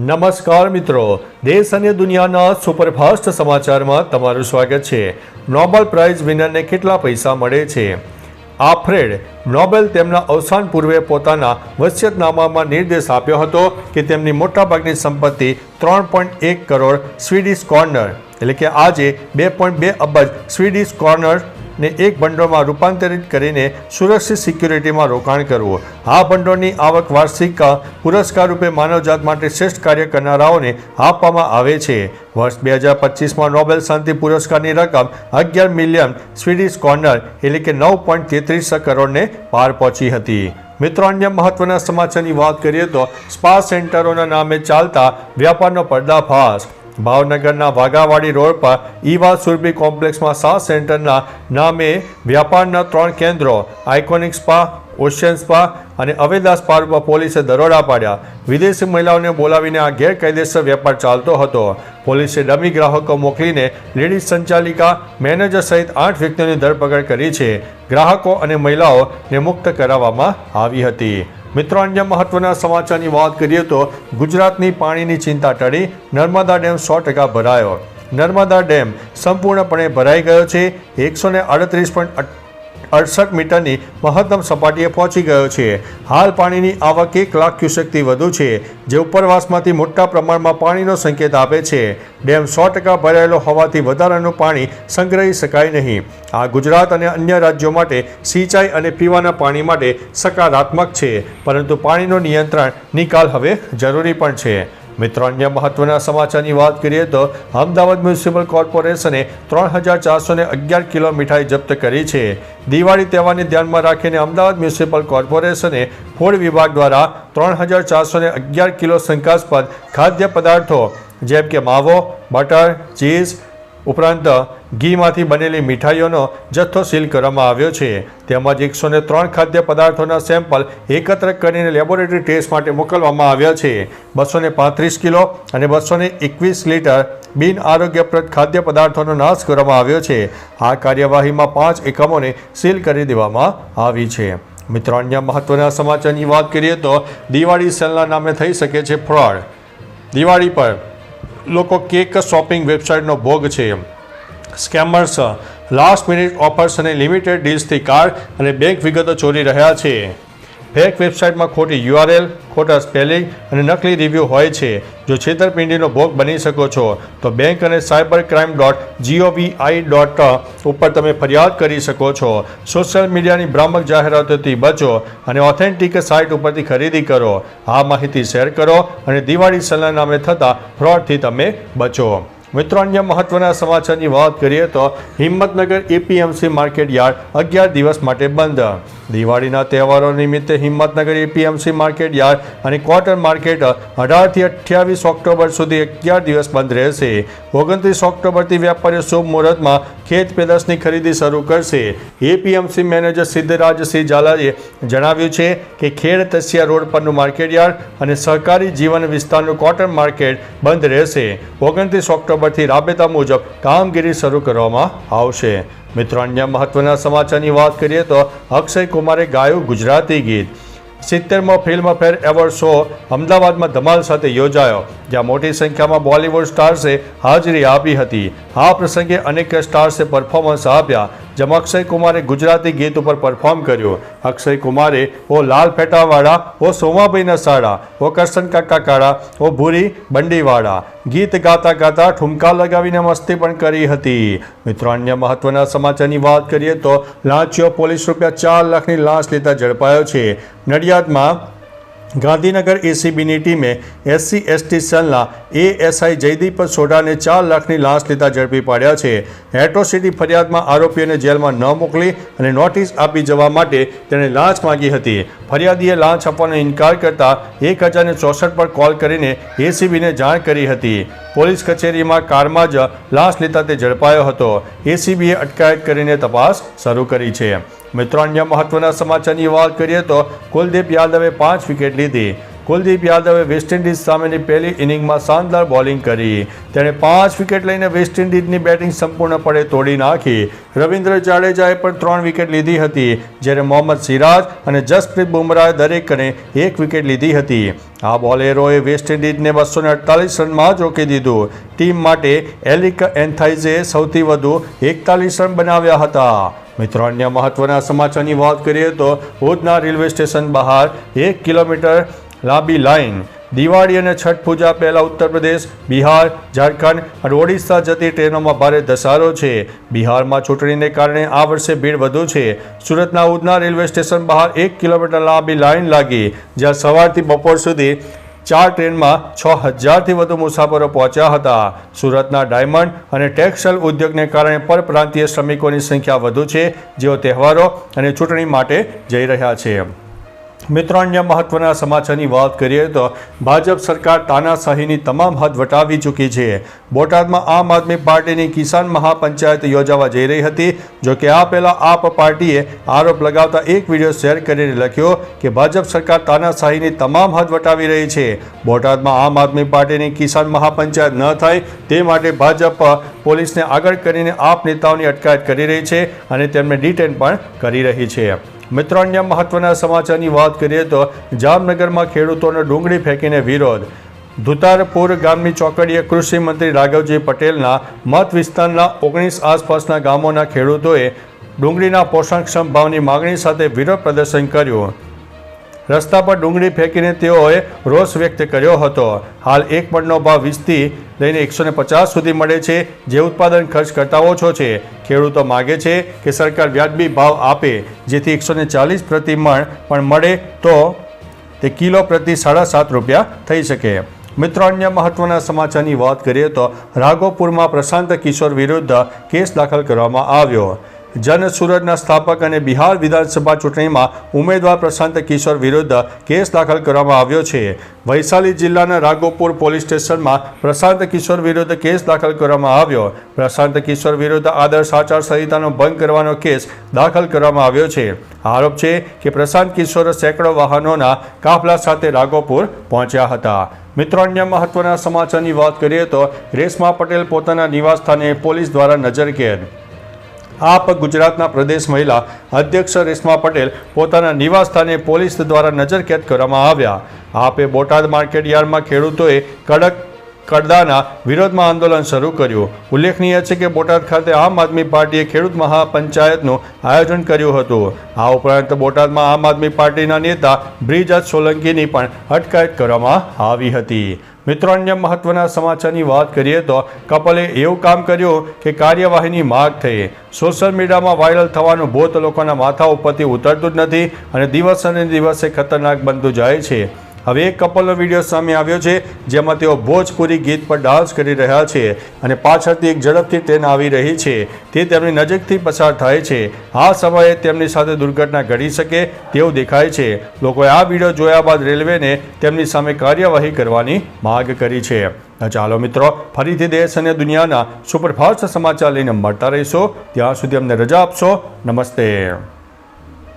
નમસ્કાર મિત્રો, દેશ અને દુનિયાના સુપરફાસ્ટ સમાચારમાં તમારું સ્વાગત છે। નોબેલ પ્રાઇઝ વિનરને કેટલા પૈસા મળે છે? આલ્ફ્રેડ નોબેલ તેમના અવસાન પૂર્વે પોતાના વસિયતનામામાં નિર્દેશ આપ્યો હતો કે તેમની મોટાભાગની સંપત્તિ 3.1 કરોડ સ્વીડિશ કોર્નર એટલે કે આજે 2.2 અબજ સ્વીડિશ કોર્નર ને એક ભંડોળમાં રૂપાંતરિત કરીને સુરક્ષિત સિક્યુરિટીમાં રોકાણ કરવું। આ ભંડોળની આવક વાર્ષિક પુરસ્કાર રૂપે માનવજાત માટે શ્રેષ્ઠ કાર્ય કરનારાઓને આપવામાં આવે છે। વર્ષ 2025માં નોબેલ શાંતિ પુરસ્કારની રકમ 11 મિલિયન સ્વીડિશ કોર્નર એટલે કે 9.33 કરોડને પાર પહોંચી હતી। મિત્રો, અન્ય મહત્વના સમાચારની વાત કરીએ તો સ્પા સેન્ટરોના નામે ચાલતા વ્યાપારનો પર્દાફાશ। ભાવનગરના વાઘાવાડી રોડ પર ઈવા સુરભી કોમ્પ્લેક્સમાં સ્પા સેન્ટરના નામે વ્યાપારના 3 કેન્દ્રો આઇકોનિક સ્પા, ઓશિયન સ્પા અને અવેદા સ્પા પર પોલીસે દરોડા પાડ્યા। વિદેશી મહિલાઓને બોલાવીને આ ગેરકાયદેસર વેપાર ચાલતો હતો। પોલીસે ડમી ગ્રાહકો મોકલીને લેડીઝ સંચાલિકા, મેનેજર સહિત 8 વ્યક્તિઓની ધરપકડ કરી છે। ગ્રાહકો અને મહિલાઓને મુક્ત કરાવવામાં આવી હતી। મિત્રો, અન્ય મહત્વના સમાચારની વાત કરીએ તો ગુજરાતની પાણીની ચિંતા ટળી, નર્મદા ડેમ 100% ભરાયો। નર્મદા ડેમ સંપૂર્ણપણે ભરાઈ ગયો છે। 138.68 મીટરની મહત્તમ સપાટીએ પહોંચી ગયો છે। હાલ પાણીની આવક 1 લાખ ક્યુસેકથી વધુ છે, જે ઉપરવાસમાંથી મોટા પ્રમાણમાં પાણીનો સંકેત આપે છે। ડેમ 100% ભરાયેલો હોવાથી વધારાનું પાણી સંગ્રહી શકાય નહીં। આ ગુજરાત અને અન્ય રાજ્યો માટે સિંચાઈ અને પીવાના પાણી માટે સકારાત્મક છે, પરંતુ પાણીનો નિયંત્રણ નિકાલ હવે જરૂરી પણ છે। મિત્રો, અન્ય મહત્વના સમાચારની વાત કરીએ તો અમદાવાદ મ્યુનિસિપલ કોર્પોરેશને 3411 કિલો મીઠાઈ જપ્ત કરી છે। દિવાળી તહેવારને ધ્યાનમાં રાખીને અમદાવાદ મ્યુનિસિપલ કોર્પોરેશને ફૂડ વિભાગ દ્વારા 3411 કિલો શંકાસ્પદ ખાદ્ય પદાર્થો જેમ કે માવો, બટર, ચીઝ ઉપરાંત ઘીમાંથી બનેલી મીઠાઈઓનો જથ્થો સીલ કરવામાં આવ્યો છે। તેમજ 103 ખાદ્ય પદાર્થોના સેમ્પલ એકત્ર કરીને લેબોરેટરી ટેસ્ટ માટે મોકલવામાં આવ્યા છે। 235 કિલો અને 221 લીટર બિન આરોગ્યપ્રદ ખાદ્ય પદાર્થોનો નાશ કરવામાં આવ્યો છે। આ કાર્યવાહીમાં 5 એકમોને સીલ કરી દેવામાં આવી છે। મિત્રો, અન્ય મહત્વના સમાચારની વાત કરીએ તો દિવાળી સેલના નામે થઈ શકે છે ફ્રોડ। દિવાળી પર લોકો કેક શોપિંગ વેબસાઇટનો ભોગ છે। સ્કેમર્સ લાસ્ટ મિનિટ ઓફર્સ અને લિમિટેડ ડીલ્સથી કાર્ડ અને બેંક વિગતો ચોરી રહ્યા છે। ફેક વેબસાઇટમાં ખોટી URL, ખોટા સ્પેલિંગ અને નકલી રિવ્યૂ હોય છે। જો છેતરપિંડીનો ભોગ બની શકો છો તો બેંક અને cybercrime.gov.in ઉપર તમે ફરિયાદ કરી શકો છો। સોશિયલ મીડિયાની ભ્રામક જાહેરાતોથી બચો અને ઓથેન્ટિક સાઇટ ઉપરથી ખરીદી કરો। આ માહિતી શેર કરો અને દિવાળી સેલના નામે થતા ફ્રોડથી તમે બચો। મિત્રો, અન્ય મહત્વના સમાચારની વાત કરીએ તો હિંમતનગર APMC માર્કેટ યાર્ડ 11 દિવસ માટે બંધ। દિવાળીના તહેવારો નિમિત્તે હિંમતનગર APMC માર્કેટ યાર્ડ અને ક્વાર્ટર માર્કેટ 18 થી 28 ઓક્ટોબર સુધી 11 દિવસ બંધ રહેશે। 29 ઓક્ટોબરથી વેપારીઓ શુભ મુહૂર્તમાં ખેત પેદાશની ખરીદી શરૂ કરશે। APMC મેનેજર સિદ્ધરાજસિંહ ઝાલાએ જણાવ્યું છે કે ખેડ તસિયા રોડ પરનું માર્કેટ યાર્ડ અને સહકારી જીવન વિસ્તારનું ક્વાર્ટર માર્કેટ બંધ રહેશે। 29 ઓક્ટોબરથી રાબેતા મુજબ કામગીરી શરૂ કરવામાં આવશે। મિત્રો, અન્ય મહત્વના સમાચારની વાત કરીએ તો અક્ષય કુમારે ગાયું ગુજરાતી ગીત। 70મો ફિલ્મફેર એવોર્ડ શો અમદાવાદમાં ધમાલ સાથે યોજાયો, જ્યાં મોટી સંખ્યામાં બોલિવૂડ સ્ટાર્સે હાજરી આપી હતી। આ પ્રસંગે અનેક સ્ટાર્સે પરફોર્મન્સ આપ્યા, જેમાં અક્ષય કુમારે ગુજરાતી ગીત ઉપર પરફોર્મ કર્યું। અક્ષય કુમારે ઓ લાલ ફેટાવાળા, ઓ સોમાભાઈના સાડા, ઓ કરશન કાકા કાળા, ઓ ભૂરી બંડીવાળા ગીત ગાતા ગાતા ઠુમકા લગાવીને મસ્તી પણ કરી હતી। મિત્રો, અન્ય મહત્વના સમાચારની વાત કરીએ તો લાંચીઓ પોલીસ રૂપિયા 4 લાખની લાંચ લેતા ઝડપાયો છે। નડિયાદમાં ગાંધીનગર ACBની ટીમે SC/ST સેલના ASI જયદીપ સોઢાને 4 લાખની લાંચ લેતા ઝડપી પાડ્યા છે। એટ્રોસિટી ફરિયાદમાં આરોપીઓને જેલમાં ન મોકલી અને નોટિસ આપી જવા માટે તેણે લાંચ માંગી હતી। ફરિયાદીએ લાંચ આપવાનો ઇનકાર કરતા 1064 પર કોલ કરીને ACBને જાણ કરી હતી। પોલીસ કચેરીમાં કારમાં જ લાંચ લેતા તે ઝડપાયો હતો। ACBએ અટકાયત કરીને તપાસ શરૂ કરી છે। મિત્રો, અન્ય મહત્વના સમાચારની વાત કરીએ તો કુલદીપ યાદવે 5 વિકેટ લીધી। કુલદીપ યાદવે વેસ્ટ ઇન્ડિઝ સામેની પહેલી ઇનિંગમાં શાનદાર બોલિંગ કરી. તેણે 5 વિકેટ લઈને વેસ્ટ ઇન્ડિઝની બેટિંગ સંપૂર્ણપણે તોડી નાખી. રવિન્દ્ર જાડેજાએ પણ 3 વિકેટ લીધી હતી, જ્યારે મોહમ્મદ સિરાજ અને જસપ્રીત બુમરાહે દરેકને 1 વિકેટ લીધી હતી. આ બોલરોએ વેસ્ટ ઇન્ડિઝને 248 રનમાં જ રોકી દીધું. ટીમ માટે એલિક એન્થાઇઝે સૌથી વધુ 41 રન બનાવ્યા હતા. મિત્રો, અન્ય મહત્વના સમાચારની વાત કરીએ તો ઉધના રેલવે સ્ટેશન બહાર 1 કિલોમીટર લાંબી લાઇન. દિવાળી અને છઠ પૂજા પહેલા ઉત્તર પ્રદેશ, બિહાર, ઝારખંડ અને ઓડિશા જતી ટ્રેનોમાં ભારે ધસારો છે. બિહારમાં ચૂંટણીને કારણે આ વર્ષે ભીડ વધુ છે. સુરતના ઉધના રેલવે સ્ટેશન બહાર 1 કિલોમીટર લાંબી લાઇન લાગી, જ્યાં સવારથી બપોર સુધી 4 ટ્રેનમાં 6000થી વધુ મુસાફરો પહોંચ્યા હતા. સુરતના ડાયમંડ અને ટેક્સટાઇલ ઉદ્યોગને કારણે પરપ્રાંતીય શ્રમિકોની સંખ્યા વધુ છે, જેઓ તહેવારો અને ચૂંટણી માટે જઈ રહ્યા છે. મિત્રો, અન્ય મહત્વના સમાચારની વાત કરીએ તો ભાજપ સરકાર તાનાશાહીની તમામ હદ વટાવી ચૂકી છે. બોટાદમાં આમ આદમી પાર્ટીની કિસાન મહાપંચાયત યોજાવા જઈ રહી હતી. જોકે આ પહેલા આપ પાર્ટીએ આરોપ લગાવતા એક વિડીયો શેર કરીને લખ્યો કે ભાજપ સરકાર તાનાશાહીની તમામ હદ વટાવી રહી છે. બોટાદમાં આમ આદમી પાર્ટીની કિસાન મહાપંચાયત ન થાય તે માટે ભાજપ પોલીસને આગળ કરીને આપ નેતાઓની અટકાયત કરી રહી છે અને તેમને ડિટેન પણ કરી રહી છે. મિત્રો, અન્ય મહત્વના સમાચારની વાત કરીએ તો જામનગરમાં ખેડૂતોનો ડુંગળી ફેંકીને વિરોધ. ધુતારપુર ગામની ચોકડીએ કૃષિ મંત્રી રાઘવજી પટેલના મત વિસ્તારના 19 આસપાસના ગામોના ખેડૂતોએ ડુંગળીના પોષણક્ષમ ભાવની માગણી સાથે વિરોધ પ્રદર્શન કર્યું. રસ્તા પર ડુંગળી ફેંકીને તેઓએ રોષ વ્યક્ત કર્યો હતો. હાલ 1 મણનો ભાવ 20થી લઈને 150 સુધી મળે છે, જે ઉત્પાદન ખર્ચ કરતાં ઓછો છે. ખેડૂતો માગે છે કે સરકાર વ્યાજબી ભાવ આપે, જેથી 140 પ્રતિ મણ પણ મળે તો તે કિલો પ્રતિ 7.5 રૂપિયા થઈ શકે. મિત્રો, અન્ય મહત્વના સમાચારની વાત કરીએ તો રાઘોપુરમાં પ્રશાંત કિશોર વિરુદ્ધ કેસ દાખલ કરવામાં આવ્યો. જન સુરજના સ્થાપક અને બિહાર વિધાનસભા ચૂંટણીમાં ઉમેદવાર પ્રશાંત કિશોર વિરુદ્ધ કેસ દાખલ કરવામાં આવ્યો છે. વૈશાલી જિલ્લાના રાઘોપુર પોલીસ સ્ટેશનમાં પ્રશાંત કિશોર વિરુદ્ધ કેસ દાખલ કરવામાં આવ્યો. પ્રશાંત કિશોર વિરુદ્ધ આદર્શ આચાર સંહિતાનો ભંગ કરવાનો કેસ દાખલ કરવામાં આવ્યો છે. આરોપ છે કે પ્રશાંત કિશોર સેંકડો વાહનોના કાફલા સાથે રાઘોપુર પહોંચ્યા હતા. મિત્રો, અન્ય મહત્વના સમાચારની વાત કરીએ તો રેશમા પટેલ પોતાના નિવાસસ્થાને પોલીસ દ્વારા નજરકેદ. આપ ગુજરાતના પ્રદેશ મહિલા અધ્યક્ષ રેશમા પટેલ પોતાના નિવાસસ્થાને પોલીસ દ્વારા નજરકેદ કરવામાં આવ્યા. આપે બોટાદ માર્કેટ યાર્ડમાં ખેડૂતોએ કડદાના વિરોધમાં આંદોલન શરૂ કર્યું. ઉલ્લેખનીય છે કે બોટાદ ખાતે આમ આદમી પાર્ટીએ ખેડૂત મહાપંચાયતનું આયોજન કર્યું હતું. આ ઉપરાંત બોટાદમાં આમ આદમી પાર્ટીના નેતા બ્રિજરાજ સોલંકીની પણ અટકાયત કરવામાં આવી હતી. મિત્રો, અન્ય મહત્વના સમાચારની વાત કરીએ તો કપલે એવું કામ કર્યું કે કાર્યવાહીની માગ થઈ. સોશિયલ મીડિયામાં વાયરલ થવાનું ભૂત લોકોના માથા ઉપરથી ઉતરતું જ નથી અને દિવસે દિવસે ખતરનાક બનતું જાય છે. હવે એક કપલનો વિડીયો સામે આવ્યો છે, જેમાં તેઓ ભોજપુરી ગીત પર ડાન્સ કરી રહ્યા છે અને પાછળથી એક ઝડપથી ટ્રેન આવી રહી છે. તે તેમની નજીકથી પસાર થાય છે. આ સમયે તેમની સાથે દુર્ઘટના ઘટી શકે તેવું દેખાય છે. લોકોએ આ વિડીયો જોયા બાદ રેલવેને તેમની સામે કાર્યવાહી કરવાની માંગ કરી છે. ચાલો મિત્રો, ફરીથી દેશ અને દુનિયાના સુપરફાસ્ટ સમાચાર લઈને મળતા રહીશો. ત્યાં સુધી અમને રજા આપશો. નમસ્તે.